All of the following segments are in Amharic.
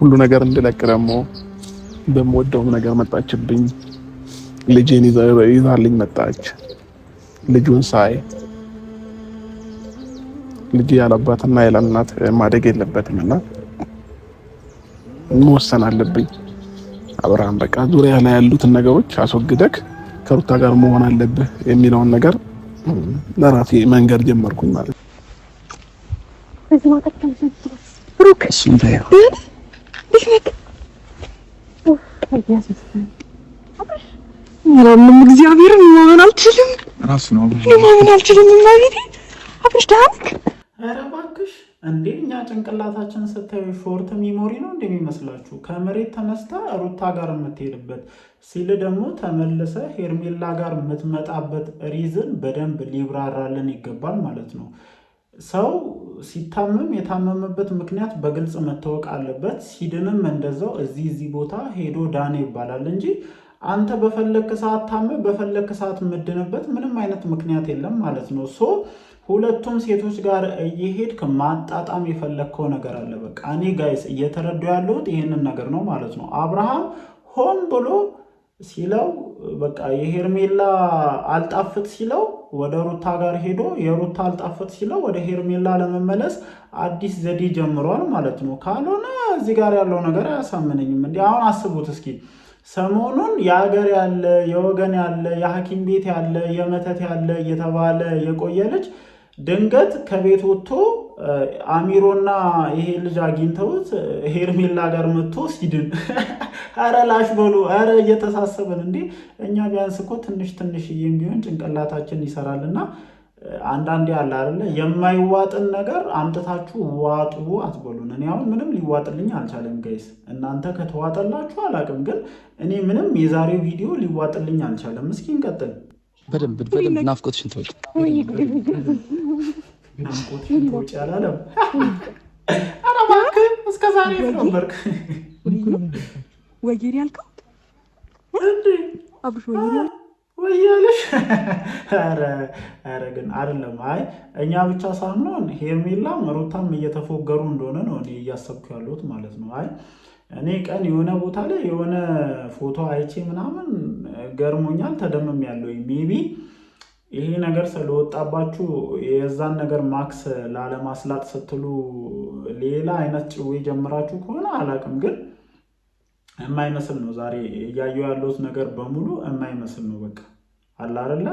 ሁሉ ነገር እንድለቅ ደግሞ በመወደው ነገር መጣችብኝ። ልጄን ይዛልኝ መጣች። ልጁን ሳይ ልጅ ያለአባትና ያለእናት ማደግ የለበትምና መወሰን አለብኝ። አብርሃም በቃ ዙሪያ ላይ ያሉትን ነገሮች አስወግደክ ከሩታ ጋር መሆን አለብህ የሚለውን ነገር ለራሴ መንገድ ጀመርኩኝ ማለት ነው። ብሩክ ምንም እግዚአብሔርን ማመን አልችልም። ራሱ ነው ማመን አልችልም። ማለት አብርሽ ዳንክ ኧረ እባክሽ እንዴ! እኛ ጭንቅላታችን ስታዩ ሾርት ሚሞሪ ነው እንደሚመስላችሁ? ከመሬት ተነስታ ሩታ ጋር የምትሄድበት ሲል ደግሞ ተመልሰ ሄርሜላ ጋር የምትመጣበት ሪዝን በደንብ ሊብራራልን ይገባል ማለት ነው። ሰው ሲታመም የታመመበት ምክንያት በግልጽ መታወቅ አለበት። ሲድንም እንደዛው እዚህ ቦታ ሄዶ ዳነ ይባላል እንጂ አንተ በፈለክ ሰዓት ታመ በፈለክ ሰዓት ምድንበት ምንም አይነት ምክንያት የለም ማለት ነው። ሶ ሁለቱም ሴቶች ጋር እየሄድክ ማጣጣም የፈለከው ነገር አለ። በቃ እኔ ጋይስ እየተረዱ ያለሁት ይሄንን ነገር ነው ማለት ነው። አብርሃም ሆን ብሎ ሲለው በቃ የሄርሜላ አልጣፍጥ ሲለው ወደ ሩታ ጋር ሄዶ የሩታ አልጣፍጥ ሲለው ወደ ሄርሜላ ለመመለስ አዲስ ዘዴ ጀምሯል ማለት ነው። ካልሆነ እዚህ ጋር ያለው ነገር አያሳምነኝም። እንዴ አሁን አስቡት እስኪ ሰሞኑን የሀገር ያለ የወገን ያለ የሐኪም ቤት ያለ የመተት ያለ እየተባለ የቆየ ልጅ ድንገት ከቤት ወጥቶ አሚሮና ይሄ ልጅ አግኝተውት ሄርሜላ ጋር መጥቶ ሲድን አረ ላሽ በሉ። አረ እየተሳሰበን እንዴ እኛ ቢያንስ እኮ ትንሽዬም ቢሆን ጭንቅላታችን ይሰራልና አንዳንዴ አለ አይደለ የማይዋጥን ነገር አምጥታችሁ ዋጡ አትበሉን። እኔ አሁን ምንም ሊዋጥልኝ አልቻለም ጋይስ። እናንተ ከተዋጠላችሁ አላውቅም፣ ግን እኔ ምንም የዛሬው ቪዲዮ ሊዋጥልኝ አልቻለም። እስኪ እንቀጥል። በደንብ ናፍቆትሽን ተወጪ ናፍቆትሽን ተወጪ አላለም። ኧረ እባክህ እስከ ዛሬ ነበርክ ወጌሪ ያልከው እንዴ? አብሽ ወጌሪ ወያለሽ? ኧረ ግን አይደለም። አይ እኛ ብቻ ሳንሆን ሄርሜላም ሩታም እየተፎገሩ እንደሆነ ነው እኔ እያሰብኩ ያለሁት ማለት ነው። አይ እኔ ቀን የሆነ ቦታ ላይ የሆነ ፎቶ አይቼ ምናምን ገርሞኛል፣ ተደምም ያለው ሜቢ ይሄ ነገር ስለወጣባችሁ የዛን ነገር ማክስ ላለማስላጥ ስትሉ ሌላ አይነት ጭዌ ጀምራችሁ ከሆነ አላውቅም፣ ግን የማይመስል ነው። ዛሬ እያየሁ ያለሁት ነገር በሙሉ የማይመስል ነው። በቃ አለ አይደለ?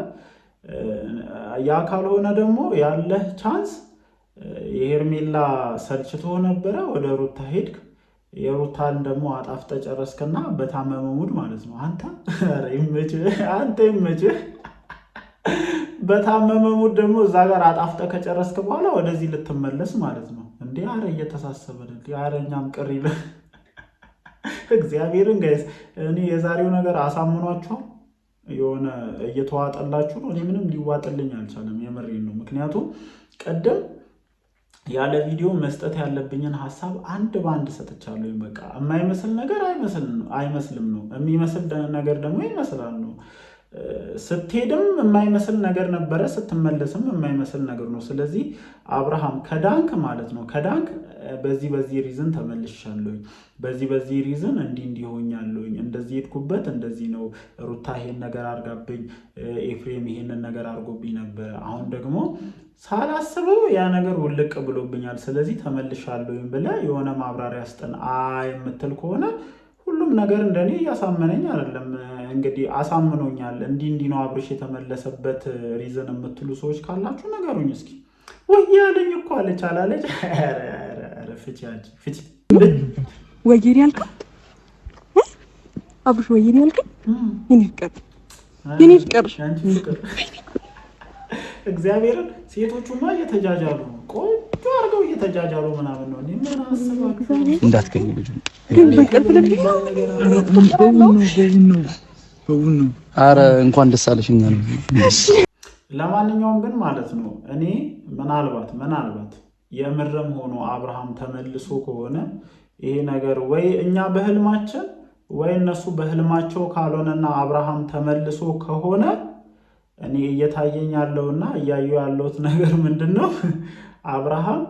ያ ካልሆነ ደግሞ ያለህ ቻንስ የሄርሜላ ሰልችቶ ነበረ፣ ወደ ሩታ ሄድክ፣ የሩታን ደግሞ አጣፍጠ ጨረስክና በታመመ ሙድ ማለት ነው። አንተ ይመችህ። በታመመ ሙድ ደግሞ እዛ ጋር አጣፍጠ ከጨረስክ በኋላ ወደዚህ ልትመለስ ማለት ነው። እንዴ አረ እየተሳሰበን እንዴ! አረ እኛም ቅር ይለ እግዚአብሔርን ጋይስ፣ እኔ የዛሬው ነገር አሳምኗችኋል? የሆነ እየተዋጠላችሁ ነው? እኔ ምንም ሊዋጥልኝ አልቻለም። የምሬን ነው። ምክንያቱም ቀደም ያለ ቪዲዮ መስጠት ያለብኝን ሀሳብ አንድ በአንድ ሰጥቻለሁ። በቃ የማይመስል ነገር አይመስልም ነው፣ የሚመስል ነገር ደግሞ ይመስላል ነው። ስትሄድም የማይመስል ነገር ነበረ፣ ስትመለስም የማይመስል ነገር ነው። ስለዚህ አብርሃም ከዳንክ ማለት ነው ከዳንክ በዚህ ሪዝን ተመልሻለሁኝ፣ በዚህ ሪዝን እንዲሆኛለሁኝ፣ እንደዚህ ሄድኩበት እንደዚህ ነው፣ ሩታ ይሄን ነገር አርጋብኝ፣ ኤፍሬም ይሄንን ነገር አርጎብኝ ነበር፣ አሁን ደግሞ ሳላስበው ያ ነገር ውልቅ ብሎብኛል፣ ስለዚህ ተመልሻለሁኝ ብለህ የሆነ ማብራሪያ ስጠን የምትል ከሆነ ሁሉም ነገር እንደኔ እያሳመነኝ አይደለም። እንግዲህ አሳምኖኛል፣ እንዲህ ነው አብርሽ የተመለሰበት ሪዝን የምትሉ ሰዎች ካላችሁ ነገሩኝ እስኪ። ወያለኝ እኮ አለች አላለች? ኧረ ፍቺ ወጌሪ ያልከው አብርሽ ወጌሪ ያልከው የኔ ፍቅር እግዚአብሔርን ሴቶቹማ እየተጃጃሉ ነው፣ ቆንጆ አድርገው እየተጃጃሉ ምናምን ነው። እኔ ምን አስባችሁ እንዳትገኝ ልጅ አረ እንኳን ደስ አለሽ። እኛ ነው። ለማንኛውም ግን ማለት ነው እኔ ምናልባት የምርም ሆኖ አብርሃም ተመልሶ ከሆነ ይሄ ነገር ወይ እኛ በህልማችን ወይ እነሱ በህልማቸው ካልሆነና አብርሃም ተመልሶ ከሆነ እኔ እየታየኝ ያለውና እያየሁ ያለሁት ነገር ምንድነው? አብርሃም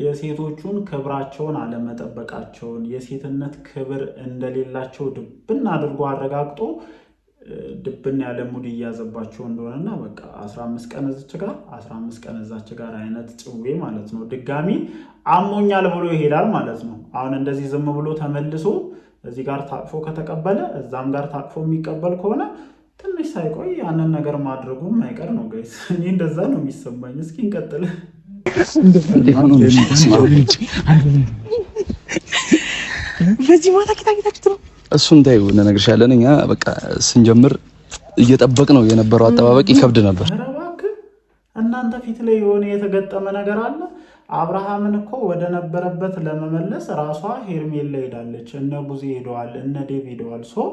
የሴቶቹን ክብራቸውን አለመጠበቃቸውን የሴትነት ክብር እንደሌላቸው ድብን አድርጎ አረጋግጦ ድብን ያለ ሙድ እያዘባቸው እንደሆነና በቃ 15 ቀን እዚች ጋር 15 ቀን እዛች ጋር አይነት ጽዌ ማለት ነው። ድጋሚ አሞኛል ብሎ ይሄዳል ማለት ነው። አሁን እንደዚህ ዝም ብሎ ተመልሶ እዚህ ጋር ታቅፎ ከተቀበለ እዛም ጋር ታቅፎ የሚቀበል ከሆነ ትንሽ ሳይቆይ ያንን ነገር ማድረጉም አይቀር ነው ጋይስ። እኔ እንደዛ ነው የሚሰማኝ። እስኪ እንቀጥል። በዚህ ማታ ኪታኪታችሁ ነው እሱን ታዩ እነግርሻለን። እኛ በቃ ስንጀምር እየጠበቅ ነው የነበረው አጠባበቅ ይከብድ ነበር። ኧረ እባክህ እናንተ ፊት ላይ የሆነ የተገጠመ ነገር አለ። አብርሃምን እኮ ወደ ነበረበት ለመመለስ ራሷ ሄርሜላ ሄዳለች፣ እነ ቡዜ ሄደዋል፣ እነ ዴቭ ሄደዋል። ሶ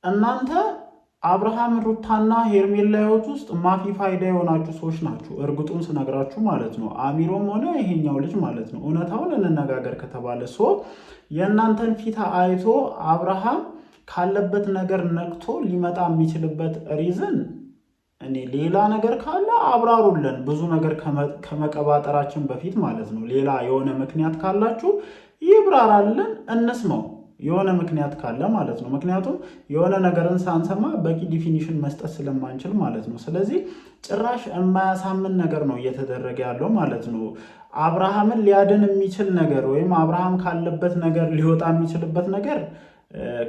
እናንተ አብርሃም ሩታና ሄርሜላ ህይወት ውስጥ ማፊ ፋይዳ የሆናችሁ ሰዎች ናችሁ። እርግጡን ስነግራችሁ ማለት ነው። አሚሮም ሆነ ይሄኛው ልጅ ማለት ነው። እውነታውን እንነጋገር ከተባለ የእናንተን ፊት አይቶ አብርሃም ካለበት ነገር ነቅቶ ሊመጣ የሚችልበት ሪዝን እኔ ሌላ ነገር ካለ አብራሩልን። ብዙ ነገር ከመቀባጠራችን በፊት ማለት ነው። ሌላ የሆነ ምክንያት ካላችሁ ይብራራልን፣ እንስማው። የሆነ ምክንያት ካለ ማለት ነው። ምክንያቱም የሆነ ነገርን ሳንሰማ በቂ ዲፊኒሽን መስጠት ስለማንችል ማለት ነው። ስለዚህ ጭራሽ የማያሳምን ነገር ነው እየተደረገ ያለው ማለት ነው። አብርሃምን ሊያድን የሚችል ነገር ወይም አብርሃም ካለበት ነገር ሊወጣ የሚችልበት ነገር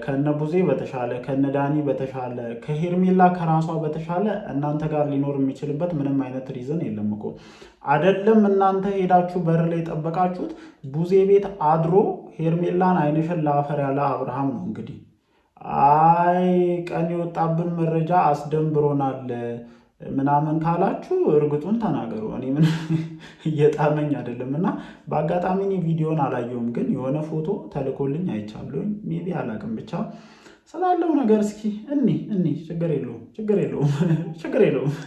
ከነቡዜ በተሻለ ከነዳኒ በተሻለ ከሄርሜላ ከራሷ በተሻለ እናንተ ጋር ሊኖር የሚችልበት ምንም አይነት ሪዝን የለም እኮ። አይደለም እናንተ ሄዳችሁ በር ላይ ጠበቃችሁት፣ ቡዜ ቤት አድሮ ሄርሜላን አይንሽን ለአፈር ያለ አብርሃም ነው እንግዲህ። አይ ቀን የወጣብን መረጃ አስደንብሮናል ምናምን ካላችሁ እርግጡን ተናገሩ። እኔ ምን እየጣመኝ አይደለም። እና በአጋጣሚ እኔ ቪዲዮን አላየውም፣ ግን የሆነ ፎቶ ተልኮልኝ አይቻለሁኝ። ሜቢ አላቅም፣ ብቻ ስላለው ነገር እስኪ እኒ ችግር የለውም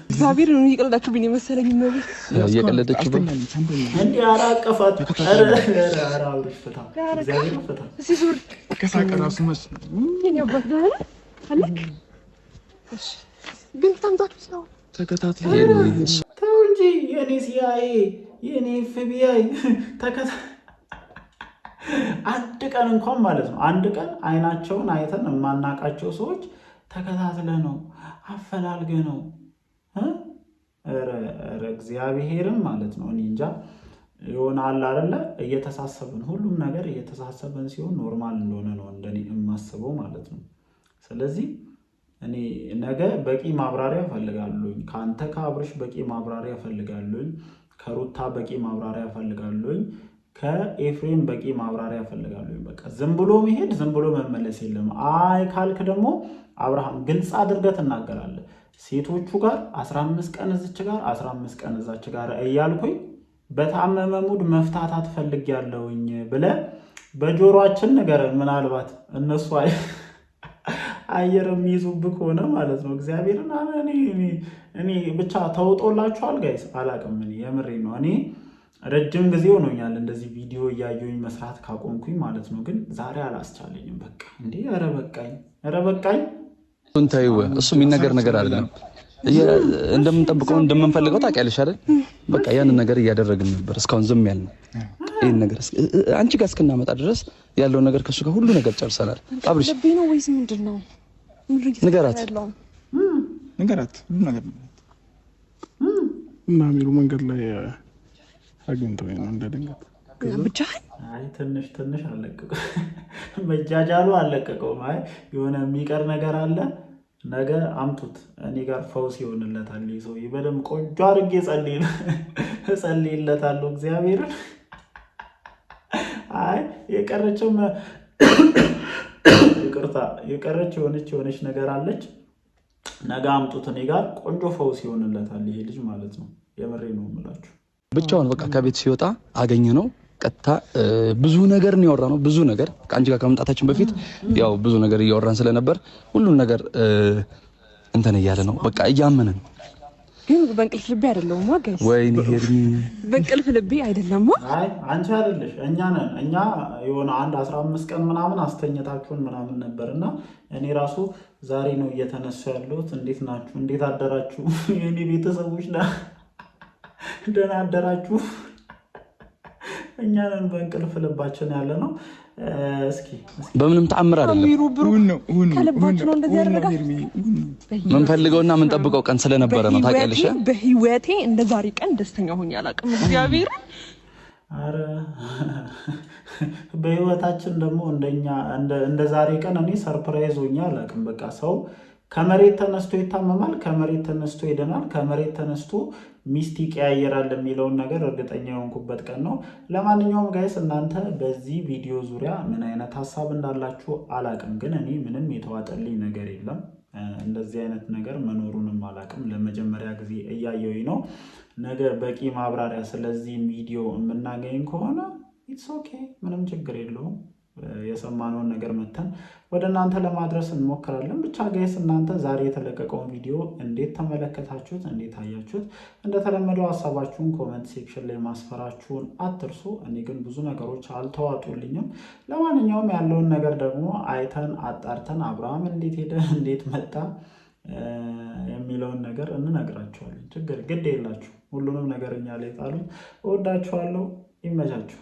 እግዚአብሔር ነው እየቀለዳችሁብኝ የመሰለኝ ነው። እየቀለደችብኝ እንዴ አራቀፋት አራውሽ ፍታ እግዚአብሔር ፍታ ሲዙር ከሳቀራሱ መስ የኛበት ዳለ አለክ እሺ ግን ታምጣችሁ ነው ተከታትለኝ ተው እንጂ የኔ ሲአይኤ የኔ ኤፍቢአይ አንድ ቀን እንኳን ማለት ነው አንድ ቀን አይናቸውን አይተን የማናቃቸው ሰዎች ተከታትለ ነው አፈላልገ ነው ኧረ እግዚአብሔርም ማለት ነው። እኔ እንጃ ይሆናል አይደለ? እየተሳሰብን ሁሉም ነገር እየተሳሰብን ሲሆን ኖርማል እንደሆነ ነው እንደኔ የማስበው ማለት ነው። ስለዚህ እኔ ነገ በቂ ማብራሪያ ፈልጋለሁ ካንተ ከአብርሽ በቂ ማብራሪያ ፈልጋለሁ ከሩታ በቂ ማብራሪያ ፈልጋለሁ ከኤፍሬም በቂ ማብራሪያ ፈልጋለሁ። በቃ ዝም ብሎ መሄድ ዝም ብሎ መመለስ የለም። አይ ካልክ ደግሞ አብርሃም ግልጽ አድርገህ ትናገራለህ። ሴቶቹ ጋር 15 ቀን እዚች ጋር 15 ቀን እዛች ጋር እያልኩኝ በታመመ ሙድ መፍታታት ፈልጊያለሁኝ ብለህ በጆሮአችን ንገረን። ምናልባት እነሱ አየር የሚይዙብህ ከሆነ ማለት ነው። እግዚአብሔርን እኔ ብቻ ተውጦላችኋል ጋይስ። አላቅም እኔ የምሬ ነው። እኔ ረጅም ጊዜ ሆኖኛል እንደዚህ ቪዲዮ እያየሁኝ መስራት ካቆምኩኝ ማለት ነው። ግን ዛሬ አላስቻለኝም። በቃ እንዴ ኧረ በቃኝ። እንታዩ እሱ የሚነገር ነገር አይደለም። እንደምንጠብቀው እንደምንፈልገው ታውቂያለሽ አይደል? በቃ ያንን ነገር እያደረግን ነበር እስካሁን ዝም ያልነው። ይሄን ነገር አንቺ ጋር እስክናመጣ ድረስ ያለው ነገር ከሱ ጋር ሁሉ ነገር ጨርሰናል። አብርሽ ለብኝ ነው ወይስ ምንድነው? ንገራት ሁሉ ነገር እና ሚሉ መንገድ ላይ አግኝተውኝ ነው እንደድንገት ብቻ። አይ ትንሽ አለቀቀው መጃጃሉ አለቀቀው። አይ የሆነ የሚቀር ነገር አለ። ነገ አምጡት እኔ ጋር ፈውስ ይሆንለታል። ሰው በደምብ ቆንጆ አድርጌ ጸልይለታለሁ እግዚአብሔርን። አይ የቀረች የሆነች ነገር አለች። ነገ አምጡት እኔ ጋር ቆንጆ ፈውስ ይሆንለታል ይሄ ልጅ ማለት ነው። የምሬ ነው የምላችሁ። ብቻውን በቃ ከቤት ሲወጣ አገኘ ነው ቀጥታ ብዙ ነገር ነው ያወራነው። ብዙ ነገር ከአንቺ ጋር ከመምጣታችን በፊት ያው ብዙ ነገር እያወራን ስለነበር ሁሉን ነገር እንትን እያለ ነው በቃ እያመነን። ግን በእንቅልፍ ልቤ አይደለም ወጋይስ። ወይኔ ሄርሚ በእንቅልፍ ልቤ አይደለም። አይ አንቺ አይደለሽ እኛ ነን። እኛ የሆነ 15 ቀን ምናምን አስተኝታችሁን ምናምን ነበርና እኔ ራሱ ዛሬ ነው እየተነሱ ያለሁት። እንዴት ናችሁ? እንዴት አደራችሁ? የኔ ቤተሰቦች ደህና አደራችሁ? እኛንን በእንቅልፍ ልባችን ያለ ነው። እስኪ በምንም ተአምር አይደለም ከልባችን ነው እንደዚህ ያደረጋችሁ። ምን ፈልገውና ምን ጠብቀው ቀን ስለነበረ ነው ታውቂያለሽ። በህይወቴ እንደ ዛሬ ቀን ደስተኛ ሆኜ አላውቅም። እግዚአብሔር አረ በህይወታችን ደግሞ እንደ ዛሬ ቀን እኔ ሰርፕራይዝ ሆኜ አላውቅም። በቃ ሰው ከመሬት ተነስቶ ይታመማል፣ ከመሬት ተነስቶ ይደናል፣ ከመሬት ተነስቶ ሚስት ይቀያየራል የሚለውን ነገር እርግጠኛ የሆንኩበት ቀን ነው። ለማንኛውም ጋይስ እናንተ በዚህ ቪዲዮ ዙሪያ ምን አይነት ሀሳብ እንዳላችሁ አላቅም፣ ግን እኔ ምንም የተዋጠልኝ ነገር የለም። እንደዚህ አይነት ነገር መኖሩንም አላቅም። ለመጀመሪያ ጊዜ እያየሁኝ ነው። ነገ በቂ ማብራሪያ ስለዚህ ቪዲዮ የምናገኝ ከሆነ ኢትስ ኦኬ፣ ምንም ችግር የለውም። የሰማነውን ነገር መተን ወደ እናንተ ለማድረስ እንሞክራለን። ብቻ ጋይስ እናንተ ዛሬ የተለቀቀውን ቪዲዮ እንዴት ተመለከታችሁት? እንዴት አያችሁት? እንደተለመደው ሀሳባችሁን ኮመንት ሴክሽን ላይ ማስፈራችሁን አትርሱ። እኔ ግን ብዙ ነገሮች አልተዋጡልኝም። ለማንኛውም ያለውን ነገር ደግሞ አይተን አጣርተን አብርሃም እንዴት ሄደ፣ እንዴት መጣ የሚለውን ነገር እንነግራችኋለን። ችግር ግድ የላችሁ፣ ሁሉንም ነገር እኛ ላይ ጣሉት። እወዳችኋለሁ። ይመቻችሁ።